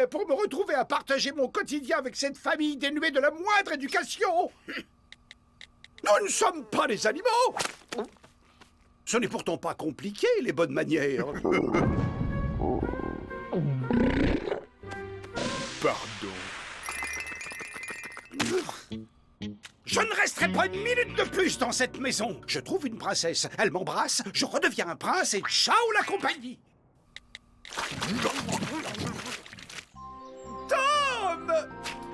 fait pour me retrouver à partager mon quotidien avec cette famille dénuée de la moindre éducation? Nous ne sommes pas des animaux. Ce n'est pourtant pas compliqué, les bonnes manières. Pardon. Je ne resterai pas une minute de plus dans cette maison. Je trouve une princesse, elle m'embrasse, je redeviens un prince et ciao la compagnie. Tom!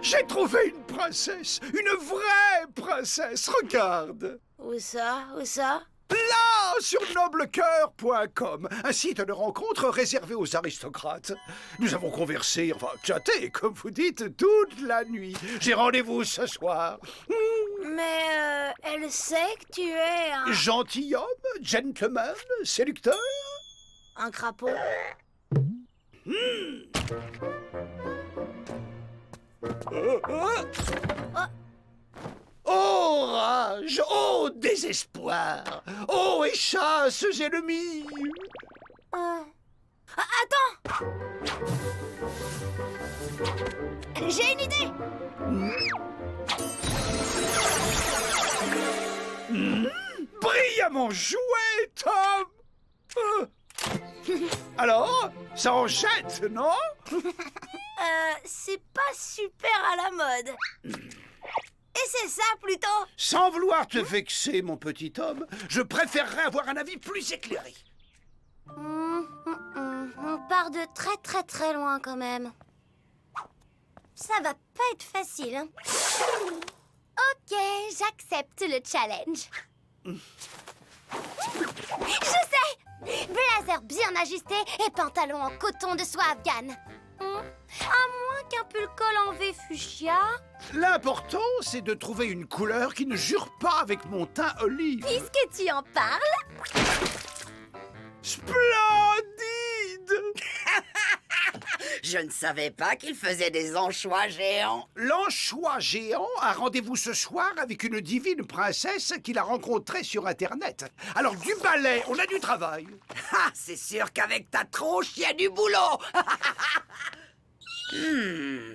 J'ai trouvé une princesse, une vraie princesse, regarde. Où ça? Où ça? Là, sur noblecoeur.com, un site de rencontre réservé aux aristocrates. Nous avons conversé, enfin chatté, comme vous dites, toute la nuit. J'ai rendez-vous ce soir. Mais elle sait que tu es Gentilhomme, gentleman, séducteur. un crapaud. Oh rage, oh désespoir, oh et chasse ennemis. Attends! J'ai une idée! Brillamment joué, Tom. Alors, ça en jette, non? C'est pas super à la mode. Et c'est ça, plutôt! Sans vouloir te vexer, mon petit homme, je préférerais avoir un avis plus éclairé. On part de très très très loin quand même. Ça va pas être facile, hein. Ok, j'accepte le challenge. Je sais! Blazer bien ajusté et pantalon en coton de soie afghane. À moins qu'un pull col en V fuchsia. L'important, c'est de trouver une couleur qui ne jure pas avec mon teint olive. Puisque tu en parles. Splendide! Je ne savais pas qu'il faisait des anchois géants. L'anchois géant a rendez-vous ce soir avec une divine princesse qu'il a rencontrée sur Internet. Alors du balai, on a du travail. Ah, c'est sûr qu'avec ta tronche, il y a du boulot.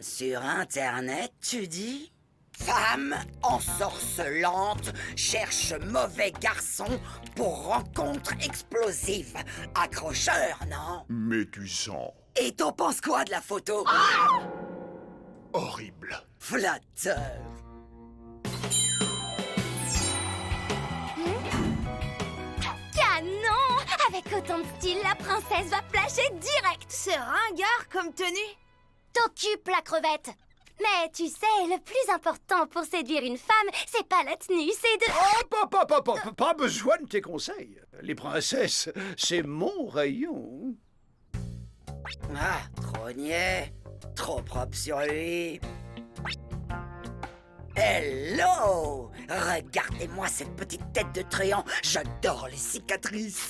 Sur Internet, tu dis? Femme ensorcelante cherche mauvais garçon pour rencontre explosive. Accrocheur, non? Mais tu sens Et t'en penses quoi de la photo? horrible. Flatteur. Canon! Avec autant de style, la princesse va flasher direct. C'est ringard comme tenue. T'occupes la crevette. Mais tu sais, le plus important pour séduire une femme, c'est pas la tenue, c'est de... Pas besoin de tes conseils. Les princesses, c'est mon rayon. Ah, trop niais. Trop propre sur lui. Hello! Regardez-moi cette petite tête de tréant. J'adore les cicatrices.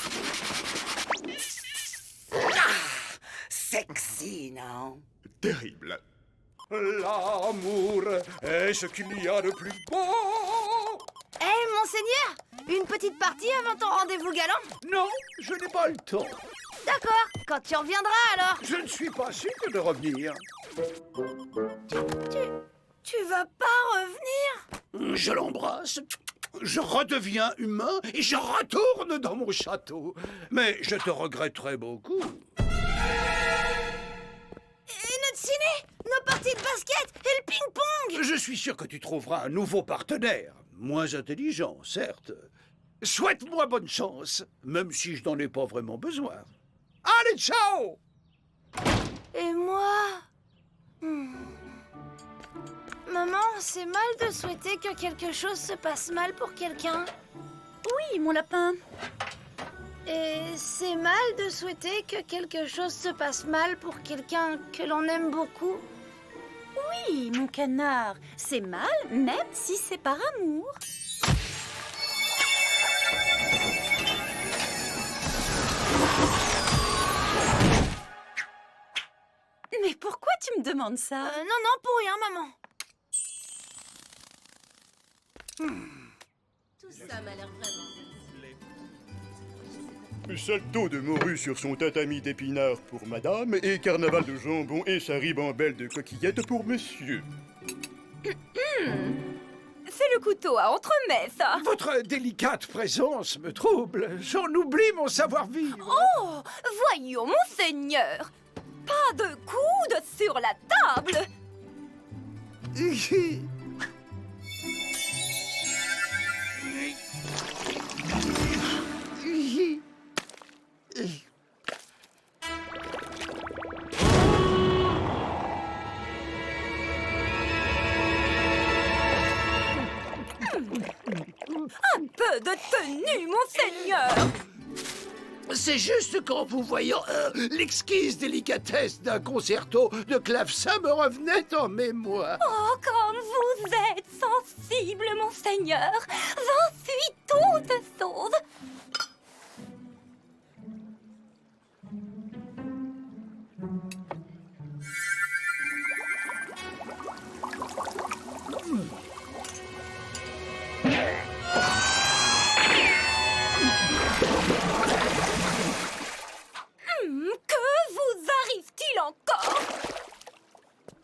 Ah, sexy, non? Terrible. L'amour est ce qu'il y a de plus beau. Hé, monseigneur! Une petite partie avant ton rendez-vous galant? Non, je n'ai pas le temps. D'accord, quand tu reviendras alors. Je ne suis pas sûr de revenir. Tu vas pas revenir? Je l'embrasse, je redeviens humain et je retourne dans mon château. Mais je te regretterai beaucoup. Et notre ciné? Nos parties de basket? Et le ping-pong? Je suis sûr que tu trouveras un nouveau partenaire. Moins intelligent, certes. Souhaite-moi bonne chance, même si je n'en ai pas vraiment besoin. Allez, ciao! Et moi? Maman, c'est mal de souhaiter que quelque chose se passe mal pour quelqu'un. Oui, mon lapin. Et c'est mal de souhaiter que quelque chose se passe mal pour quelqu'un que l'on aime beaucoup. Oui, mon canard. C'est mal, même si c'est par amour. Mais pourquoi tu me demandes ça? Non, pour rien, maman. Tout ça m'a l'air vraiment... Salto de morue sur son tatami d'épinards pour madame et carnaval de jambon et sa ribambelle de coquillettes pour monsieur. C'est le couteau à entremets, ça. Votre délicate présence me trouble. J'en oublie mon savoir-vivre. Oh, voyons, monseigneur. Pas de coude sur la table. Un peu de tenue, monseigneur. C'est juste qu'en vous voyant, l'exquise délicatesse d'un concerto de clavecin me revenait en mémoire. Oh, comme vous êtes sensible, monseigneur. J'en suis toute sauve. Que vous arrive-t-il encore?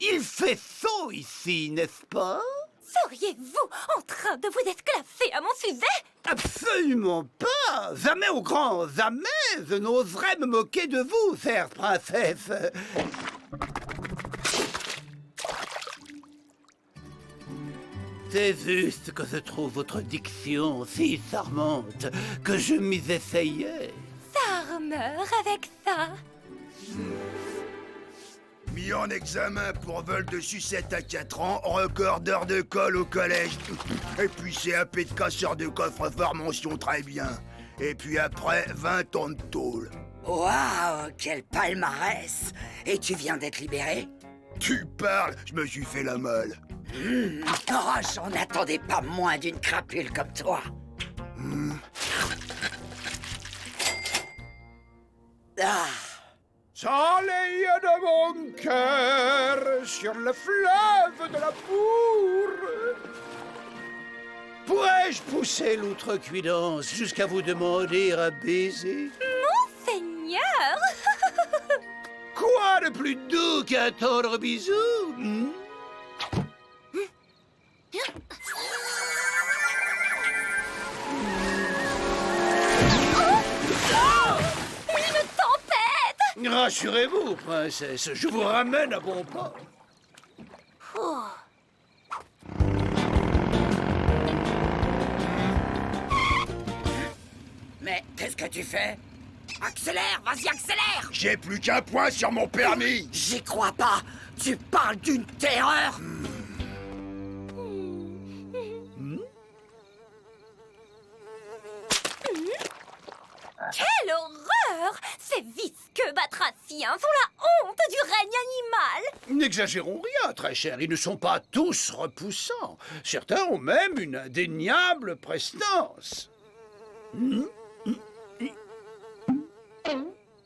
Il fait chaud ici, n'est-ce pas? Seriez-vous en train de vous esclaffer à mon sujet? Absolument pas. Jamais au grand jamais je n'oserais me moquer de vous, chère princesse. C'est juste que je trouve votre diction si charmante que je m'y essayais. Charmeur avec ça. Mis en examen pour vol de sucette à 4 ans, record d'heures de colle au collège. Et puis CAP de casseur de coffre-fort, mention très bien. Et puis après, 20 ans de tôle. Waouh, quel palmarès! Et tu viens d'être libéré? Tu parles, je me suis fait la malle. Oh, j'en attendais pas moins d'une crapule comme toi. Ah, Soleil de mon cœur sur le fleuve de l'amour. Pourrais-je pousser l'outrecuidance jusqu'à vous demander un baiser? Monseigneur. Quoi de plus doux qu'un tendre bisou? Une tempête. Rassurez-vous, princesse, je vous ramène à bon port. mais qu'est-ce que tu fais? Accélère, vas-y, accélère! J'ai plus qu'un point sur mon permis. J'y crois pas! Tu parles d'une terreur! Quelle horreur! Ces visqueux batraciens sont la honte du règne animal! N'exagérons rien, très cher, ils ne sont pas tous repoussants. Certains ont même une indéniable prestance.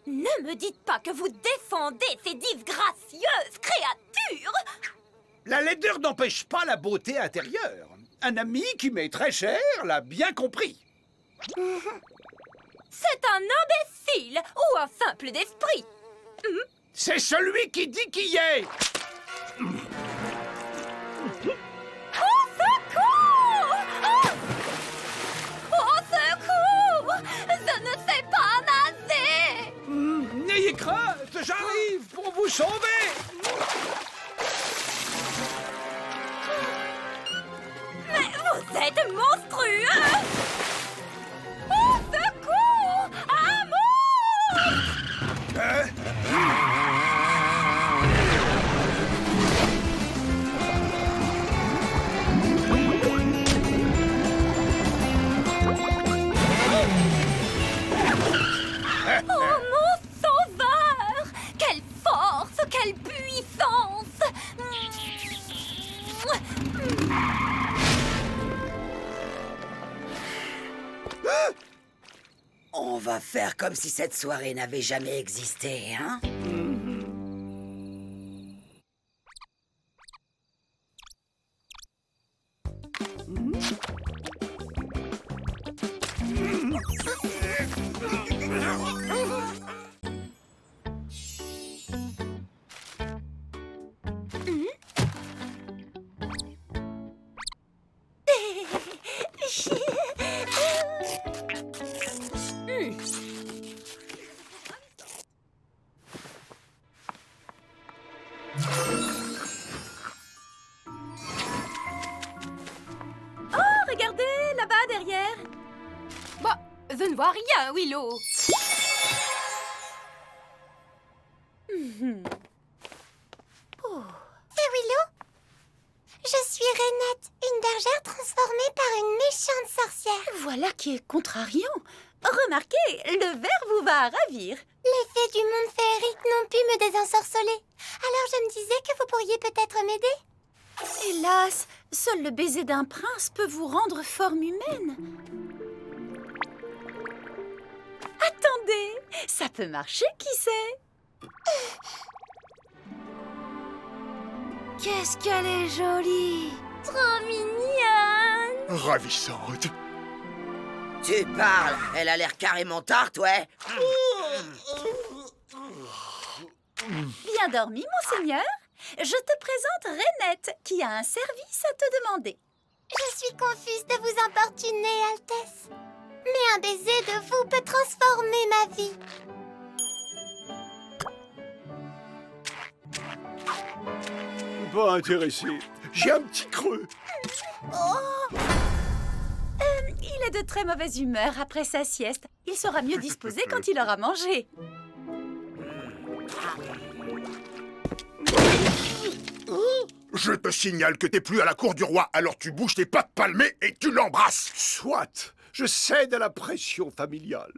Ne me dites pas que vous défendez ces disgracieuses créatures! La laideur n'empêche pas la beauté intérieure. Un ami qui m'est très cher l'a bien compris. C'est un imbécile ou un simple d'esprit! C'est celui qui dit qui est. Au secours! Au secours! Je ne sais pas nager! N'ayez crainte, j'arrive pour vous sauver. Mais vous êtes monstrueux! Au secours! Amour! Oh mon sauveur! Quelle force! Quelle puissance! On va faire comme si cette soirée n'avait jamais existé, hein? ne vois rien, Willow. C'est Willow? Je suis Rainette, une bergère transformée par une méchante sorcière. Voilà qui est contrariant. Remarquez, le verre vous va à ravir. Les fées du monde féerique n'ont pu me désensorceler. Alors je me disais que vous pourriez peut-être m'aider. Hélas, seul le baiser d'un prince peut vous rendre forme humaine. Attendez, ça peut marcher, qui sait? Qu'est-ce qu'elle est jolie! Trop mignonne! Ravissante. Tu parles, elle a l'air carrément tarte, ouais. Bien dormi, monseigneur. Je te présente Rainette, qui a un service à te demander. Je suis confuse de vous importuner, Altesse. Mais un baiser de vous peut transformer ma vie. Pas intéressé. J'ai un petit creux. Il est de très mauvaise humeur après sa sieste. Il sera mieux disposé quand il aura mangé. Je te signale que t'es plus à la cour du roi, alors tu bouges tes pattes palmées et tu l'embrasses. Soit, je cède à la pression familiale.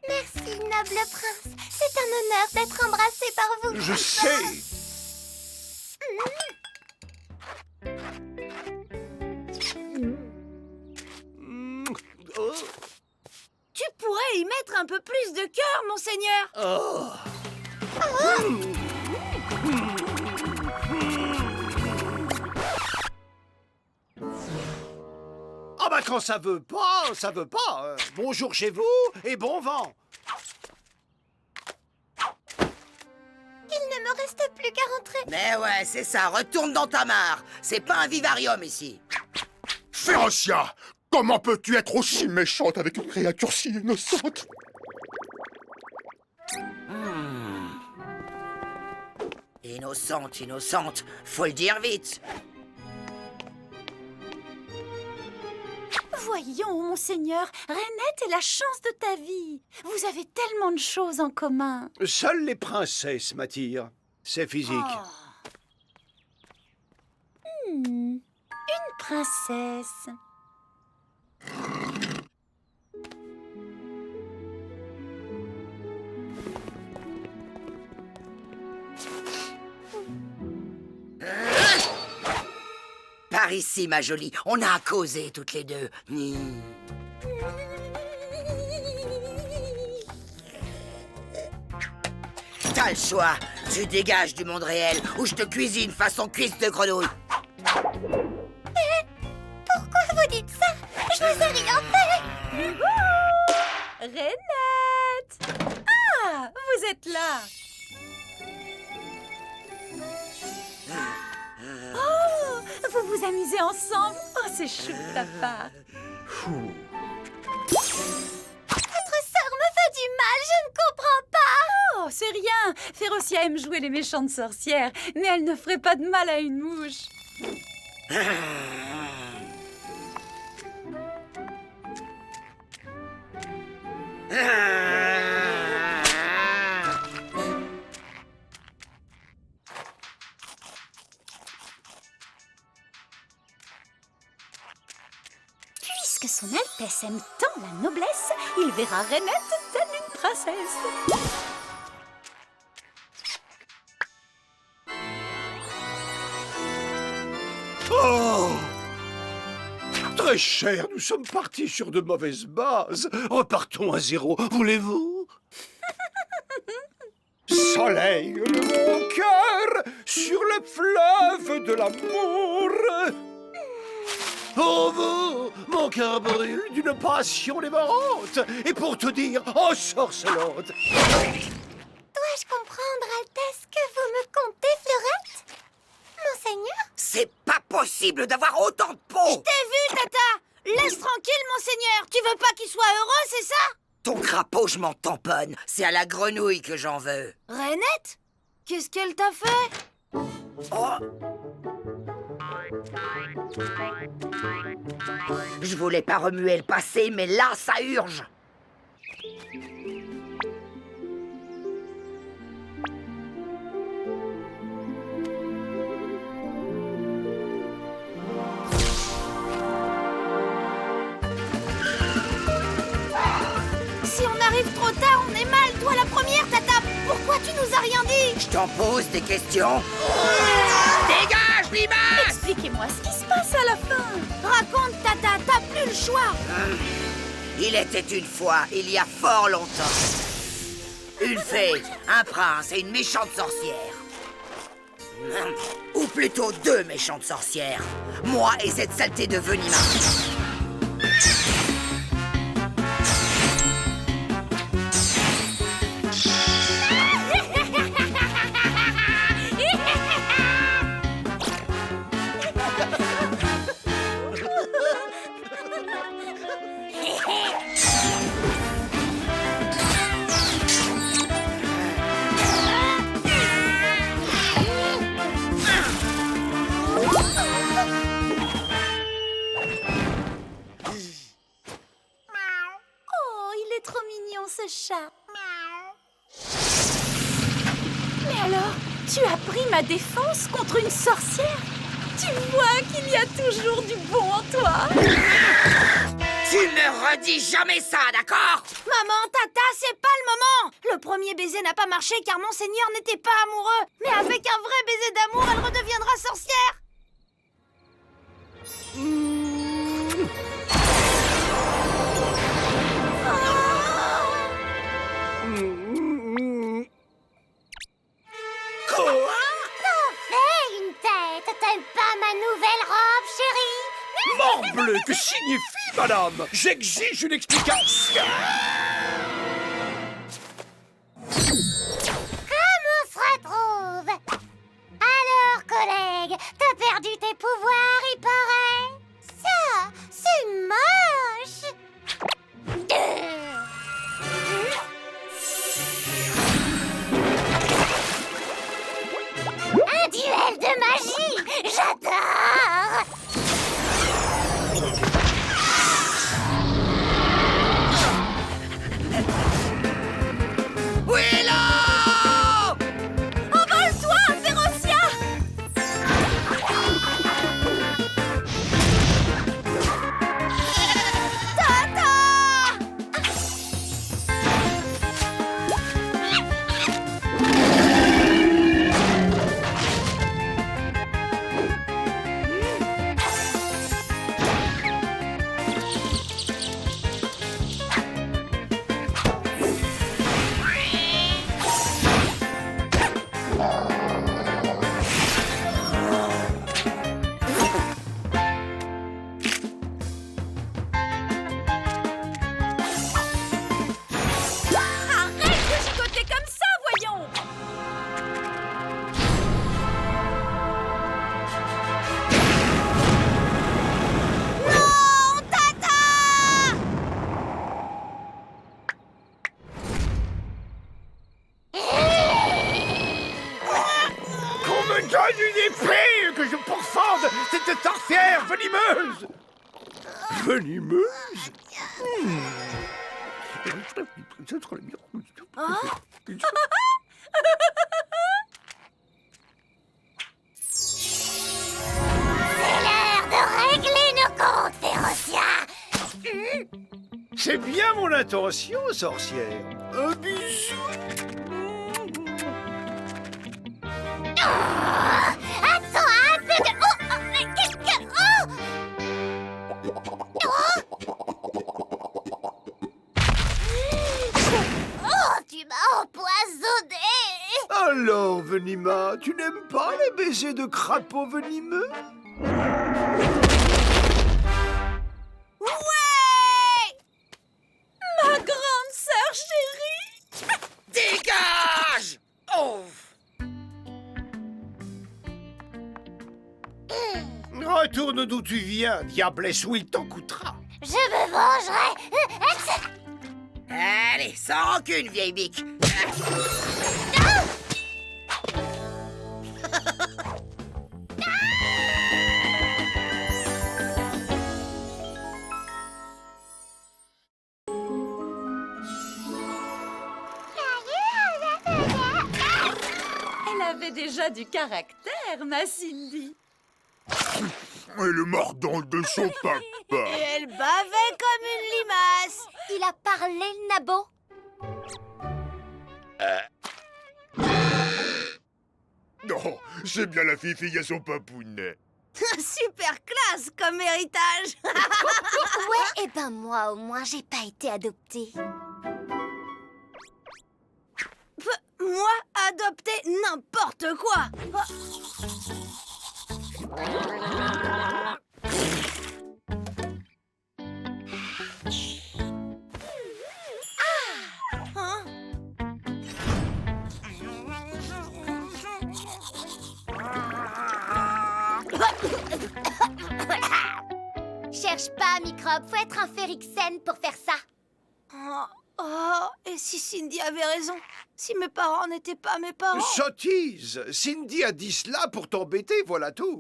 Merci, noble prince. C'est un honneur d'être embrassé par vous. Je sais. Oh. Tu pourrais y mettre un peu plus de cœur, monseigneur! Oh. Ah bah quand ça veut pas, ça veut pas. Bonjour chez vous et bon vent. Il ne me reste plus qu'à rentrer. Mais ouais, c'est ça, retourne dans ta mare. C'est pas un vivarium ici. Férocia, comment peux-tu être aussi méchante avec une créature si innocente? Innocente, innocente, faut le dire vite. Voyons, monseigneur, Rainette est la chance de ta vie. Vous avez tellement de choses en commun. Seules les princesses m'attirent. C'est physique. Une princesse. Par ici, ma jolie, on a à causer toutes les deux. T'as le choix, tu dégages du monde réel ou je te cuisine façon cuisse de grenouille. Pourquoi vous dites ça? Je vous ai rien fait. Rainette! Ah, vous êtes là. Oh, vous vous amusez ensemble? Oh, c'est chou de ta part. Votre sœur me fait du mal, je ne comprends pas. Oh, c'est rien. Férocia aime jouer les méchantes sorcières, mais elle ne ferait pas de mal à une mouche. Puisque son Altesse aime tant la noblesse, il verra Rainette telle une princesse. Oh! Très cher, nous sommes partis sur de mauvaises bases. Repartons à zéro, voulez-vous? Soleil de mon cœur sur le fleuve de l'amour. Pour vous, mon cœur brûle d'une passion dévorante. Et pour te dire, ensorcelante. Dois-je comprendre, Altesse, que vous me comptez fleurette? Monseigneur? C'est pas possible d'avoir autant de peau. T'as vu, Tata? Laisse tranquille, monseigneur. Tu veux pas qu'il soit heureux, c'est ça? Ton crapaud, je m'en tamponne. C'est à la grenouille que j'en veux. Rainette? Qu'est-ce qu'elle t'a fait? Oh. Je voulais pas remuer le passé, mais là, ça urge. Si on arrive trop tard, on est mal. Toi, la première, Tata. Pourquoi tu nous as rien dit? Je t'en pose des questions. Dégage, limace! Expliquez-moi ce qui se passe à la fin. Raconte, Tata. T'as plus le choix. Il était une fois, il y a fort longtemps, une fée, un prince et une méchante sorcière. Ou plutôt 2 méchantes sorcières. Moi et cette saleté de Venima. Oh, il est trop mignon ce chat. Mais alors, tu as pris ma défense contre une sorcière? Tu vois qu'il y a toujours du bon en toi. Tu ne redis jamais ça, d'accord? Maman, Tata, c'est pas le moment. Le premier baiser n'a pas marché car Monseigneur n'était pas amoureux. Mais avec un vrai baiser d'amour, elle redeviendra sorcière. Fais une tête. T'aimes pas ma nouvelle robe, chérie? Morbleu, que signifie, madame? J'exige une explication. Comme on se retrouve? Alors, collègue, t'as perdu tes pouvoirs, il paraît? Ça, c'est moche. Un duel de magie, j'adore. Willow! Envole-toi, Férocia! Donne une épée que je pourfende cette sorcière venimeuse. Venimeuse? C'est l'heure de régler nos comptes, Férocia. C'est bien mon intention, sorcière. Un bisou. Attends un peu de... Oh, mais qu'est-ce que... Oh, tu m'as empoisonné. Alors, Venima, tu n'aimes pas les baisers de crapaud venimeux? Ma grande sœur chérie! Dégage! Oh! Retourne d'où tu viens, diablesse, ou il t'en coûtera. Je me vengerai. Allez, sans rancune, vieille bique. avez déjà du caractère, ma Cindy. Et le mordant de son papa. Et elle bavait comme une limace. Il a parlé, le nabo. Non, c'est bien la fille à son papounet. Super classe comme héritage. Ouais, et ben moi, au moins, j'ai pas été adoptée. Moi, adopter n'importe quoi. Hein? Cherche pas, microbe, faut être un Férixène pour faire ça. Et si Cindy avait raison? Si mes parents n'étaient pas mes parents? Sottise! Cindy a dit cela pour t'embêter, voilà tout.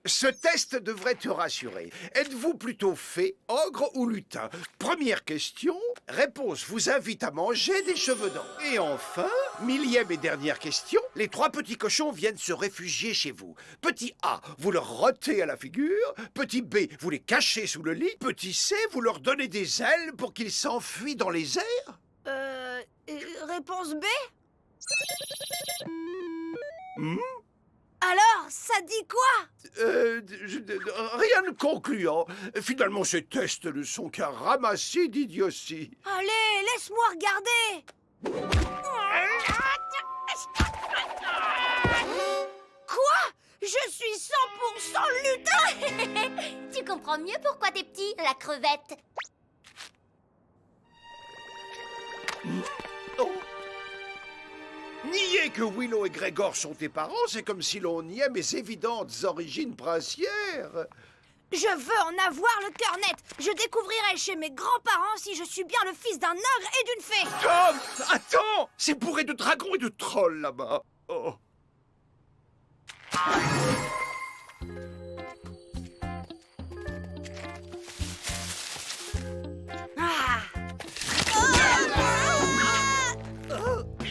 Ce test devrait te rassurer. Êtes-vous plutôt fée, ogre ou lutin? Première question. Réponse vous invite à manger des cheveux d'or. Et enfin, millième et dernière question. Les 3 petits cochons viennent se réfugier chez vous. Petit A, vous leur rottez à la figure. Petit B, vous les cachez sous le lit. Petit C, vous leur donnez des ailes pour qu'ils s'enfuient dans les airs. Réponse B? Alors, ça dit quoi? Rien de concluant. Finalement, ces tests ne sont qu'un ramassis d'idiotie. Allez, laisse-moi regarder. Quoi? Je suis 100% lutin. Tu comprends mieux pourquoi t'es petit, la crevette. Oh. Nier que Willow et Grégor sont tes parents, c'est comme si l'on niait mes évidentes origines princières. Je veux en avoir le cœur net. Je découvrirai chez mes grands-parents si je suis bien le fils d'un ogre et d'une fée. Tom, attends! C'est bourré de dragons et de trolls là-bas. Oh.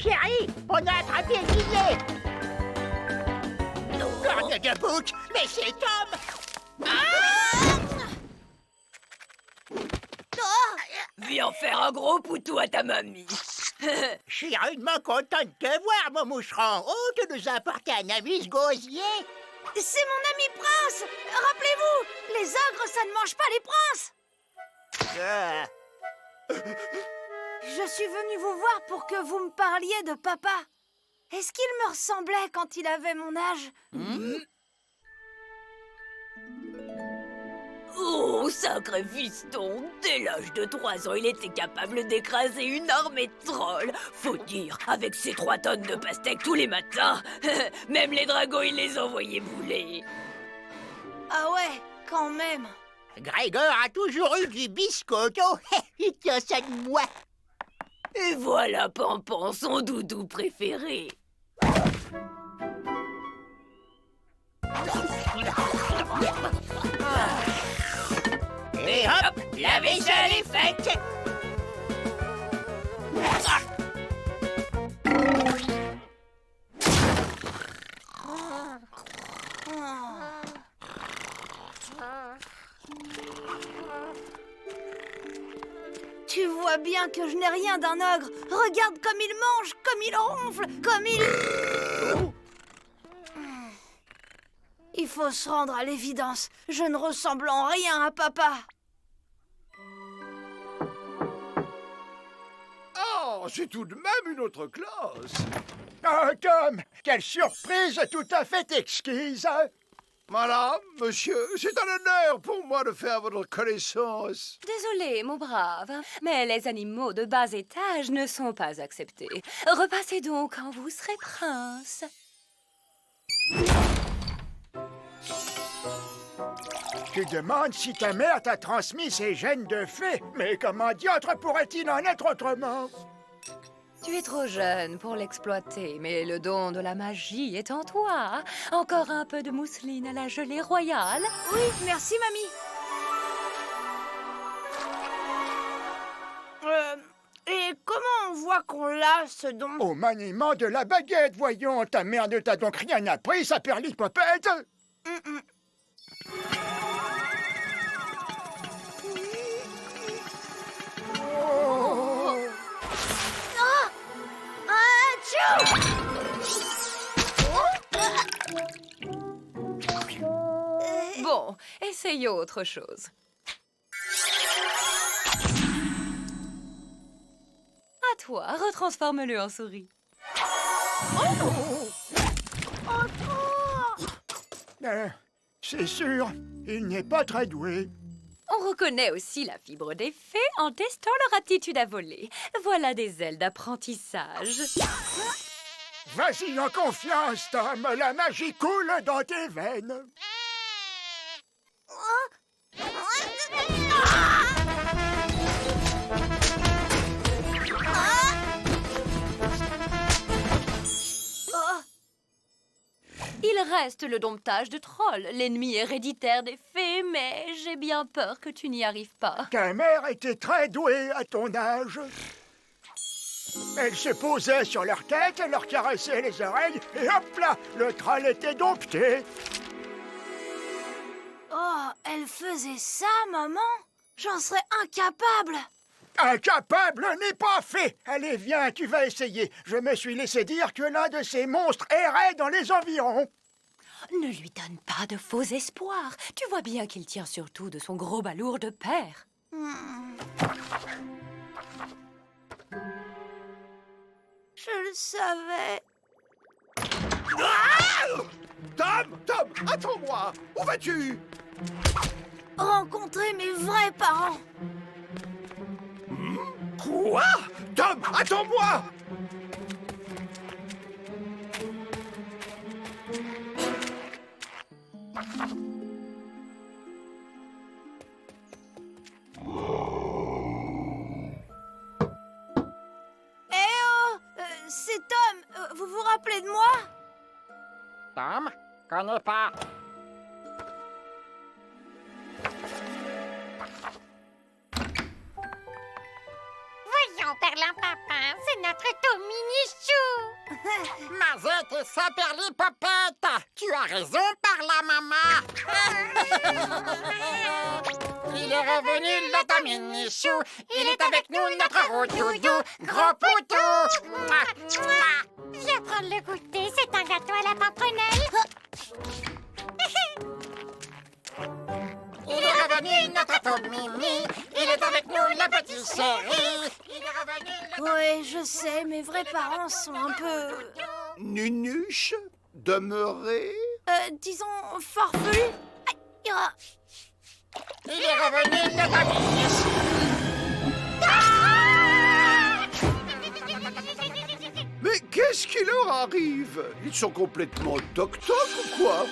Chérie, on a attrapé le gilet. Corne de bouc, mais c'est Tom. Viens faire un gros poutou à ta mamie. Je suis rudement content de te voir, mon moucheron. Oh, tu nous as apporté un ami, ce gosier. C'est mon ami Prince. Rappelez-vous, les ogres, ça ne mange pas les princes. Je suis venue vous voir pour que vous me parliez de papa. Est-ce qu'il me ressemblait quand il avait mon âge? Oh, sacré fiston! Dès l'âge de 3 ans, il était capable d'écraser une armée de trolls. Faut dire, avec ses 3 tonnes de pastèques tous les matins, même les dragons, il les envoyait bouler. Ah ouais, quand même. Grégor a toujours eu du biscotto. Il tient ça de moi. Et voilà Pampan, son doudou préféré. Et hop, la vaisselle est faite. Tu vois bien que je n'ai rien d'un ogre. Regarde comme il mange, comme il ronfle, comme il... Il faut se rendre à l'évidence. Je ne ressemble en rien à papa. Oh, c'est tout de même une autre classe. Oh, Tom, quelle surprise tout à fait exquise. Madame, monsieur, c'est un honneur pour moi de faire votre connaissance. Désolé, mon brave, mais les animaux de bas étage ne sont pas acceptés. Repassez donc quand vous serez prince. Tu demandes si ta mère t'a transmis ses gènes de fée. Mais comment diantre pourrait-il en être autrement? Tu es trop jeune pour l'exploiter, mais le don de la magie est en toi. Encore un peu de mousseline à la gelée royale. Oui, merci, mamie. Et comment on voit qu'on l'a, ce don? Au maniement de la baguette, voyons. Ta mère ne t'a donc rien appris, sa perlipopette? Bon, essayons autre chose. À toi, retransforme-le en souris. C'est sûr, il n'est pas très doué. On reconnaît aussi la fibre des fées en testant leur aptitude à voler. Voilà des ailes d'apprentissage. Vas-y en confiance, Tom. La magie coule dans tes veines. Il reste le domptage de trolls, l'ennemi héréditaire des fées, mais j'ai bien peur que tu n'y arrives pas. Ta mère était très douée à ton âge. Elle se posait sur leur tête, elle leur caressait les oreilles, et hop là, le troll était dompté. Oh, elle faisait ça, maman? J'en serais incapable. Incapable n'est pas fait. Allez, viens, tu vas essayer. Je me suis laissé dire que l'un de ces monstres errait dans les environs. Ne lui donne pas de faux espoirs. Tu vois bien qu'il tient surtout de son gros balourd de père. Je le savais. Tom, attends-moi. Où vas-tu? Rencontrer mes vrais parents. Quoi? Tom, attends-moi. C'est Tom. Vous vous rappelez de moi? Tom? Connais pas. Voyons, Perlimpinpin, c'est notre Tominichou. Mazette et sa perlipopette. Tu as raison par la maman. Il est revenu le Tominichou. Il est avec nous, notre gros doudou. Gros poutou. Mouah, mouah. Viens prendre le goûter, c'est un gâteau à la pamprenelle. Il est revenu notre Tomini. Il est avec nous, le petit chéri. Il est revenu le... Oui, je sais, mes vrais parents sont un peu... Nunuche? Demeuré? disons, farfelus. Aïe, ah. Il est revenu le Tominichou. Mais qu'est-ce qui leur arrive? Ils sont complètement toc-toc ou quoi?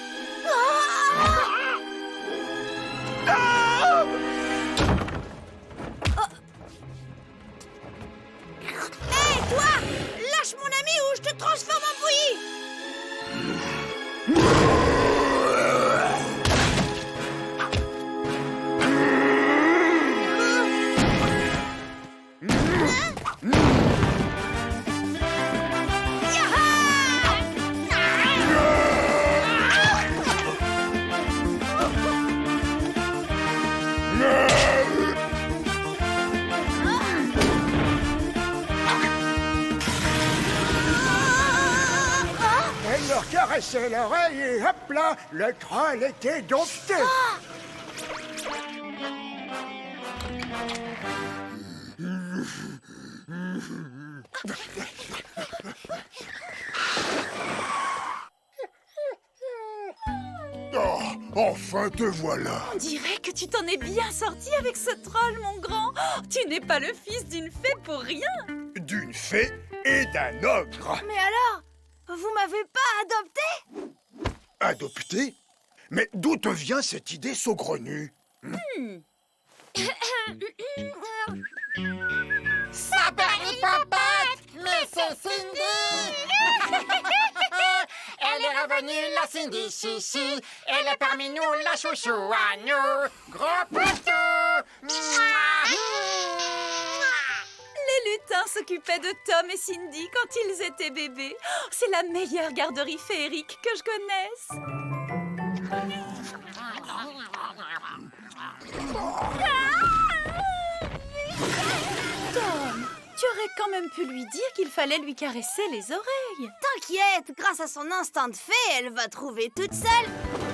Hé, toi! Lâche mon ami ou je te transforme en bouillie! Elle leur caressait l'oreille et hop là, le troll était dompté. Oh, enfin te voilà. On dirait que tu t'en es bien sorti avec ce troll, mon grand. Oh, tu n'es pas le fils d'une fée pour rien. D'une fée et d'un ogre. Mais alors, vous m'avez pas adopté? Adopté? Mais d'où te vient cette idée saugrenue? Sa perlipopette. Mais c'est Cindy. Elle est revenue, la Cindy Chichi. Elle est parmi nous, la chouchou à nous. Gros poutou. Mouah. Les Martin s'occupait de Tom et Cindy quand ils étaient bébés. Oh, c'est la meilleure garderie féerique que je connaisse. Tom, tu aurais quand même pu lui dire qu'il fallait lui caresser les oreilles. T'inquiète, grâce à son instinct de fée, elle va trouver toute seule.